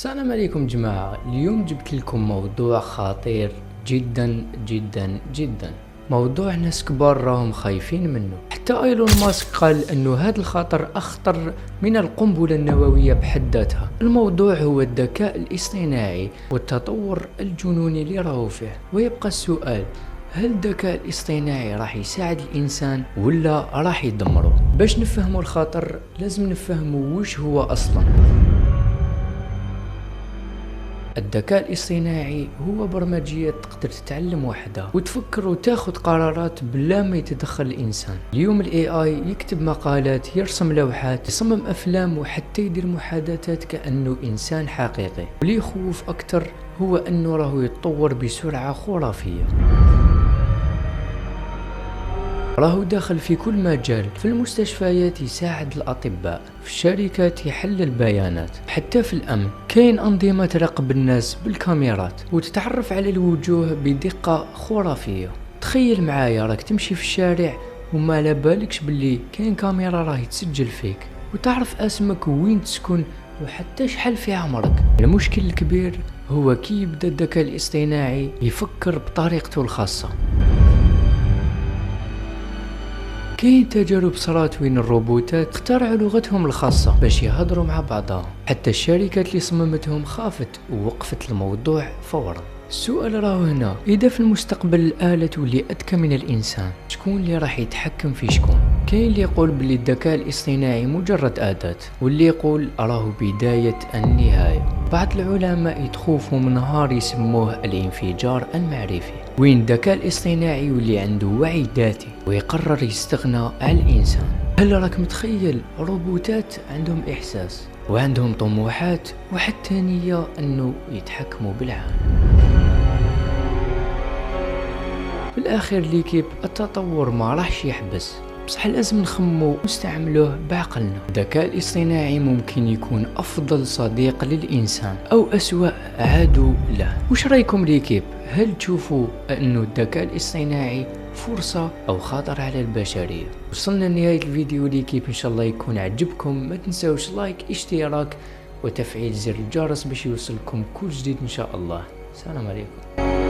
السلام عليكم جماعة. اليوم جبت لكم موضوع خطير جدا جدا جدا. موضوع ناس كبار راهم خايفين منه، حتى ايلون ماسك قال انه هذا الخطر اخطر من القنبلة النووية بحد ذاتها. الموضوع هو الذكاء الاصطناعي والتطور الجنوني اللي راهو فيه، ويبقى السؤال: هل الذكاء الاصطناعي راح يساعد الانسان ولا راح يدمره؟ باش نفهموا الخطر لازم نفهموا وش هو اصلا. الذكاء الاصطناعي هو برمجية تقدر تتعلم وحدها وتفكر وتاخد قرارات بلا ما يتدخل الإنسان. اليوم ال AI يكتب مقالات، يرسم لوحات، يصمم أفلام، وحتى يدير محادثات كأنه إنسان حقيقي. واللي يخوف أكتر هو أنه راهو يتطور بسرعة خرافية، راهو داخل في كل مجال. في المستشفيات يساعد الأطباء، في الشركات يحلل البيانات، حتى في الأمن كاين أنظمة تراقب الناس بالكاميرات وتتعرف على الوجوه بدقة خرافية. تخيل معايا راك تمشي في الشارع وما على بالكش باللي كاين كاميرا راهي تسجل فيك، وتعرف اسمك وين تسكن وحتى شحال في عمرك. المشكل الكبير هو كي يبدأ الذكاء الاصطناعي يفكر بطريقته الخاصة. كاين تجارب صارت وين الروبوتات اخترعوا لغتهم الخاصة باش يهضروا مع بعضها، حتى الشركات اللي صممتهم خافت ووقفت الموضوع فورا. السؤال راهو هنا: إذا في المستقبل الآلة تولي أذكى من الإنسان، شكون اللي راح يتحكم في شكون؟ كاين اللي يقول باللي الذكاء الاصطناعي مجرد أداة، واللي يقول راهو بداية النهاية. بعض العلماء يتخوفوا من نهار يسموه الانفجار المعرفي، وين الذكاء الاصطناعي يولي عنده وعي ذاتي ويقرر يستغنى عن الإنسان. هل راك متخيل روبوتات عندهم إحساس وعندهم طموحات وحتى نية أنه يتحكموا بالعالم؟ في الأخير ليكيب التطور ما راحش يحبس، بصح لازم نخمو ونستعملوه بعقلنا. الذكاء الاصطناعي ممكن يكون أفضل صديق للإنسان أو أسوأ عدو له. وش رأيكم ليكيب؟ هل تشوفوا أنه الذكاء الاصطناعي فرصة أو خطر على البشرية؟ وصلنا لنهاية الفيديو ليكيب، إن شاء الله يكون عجبكم. ما تنسوش لايك، اشتراك، وتفعيل زر الجرس باش يوصلكم كل جديد إن شاء الله. السلام عليكم.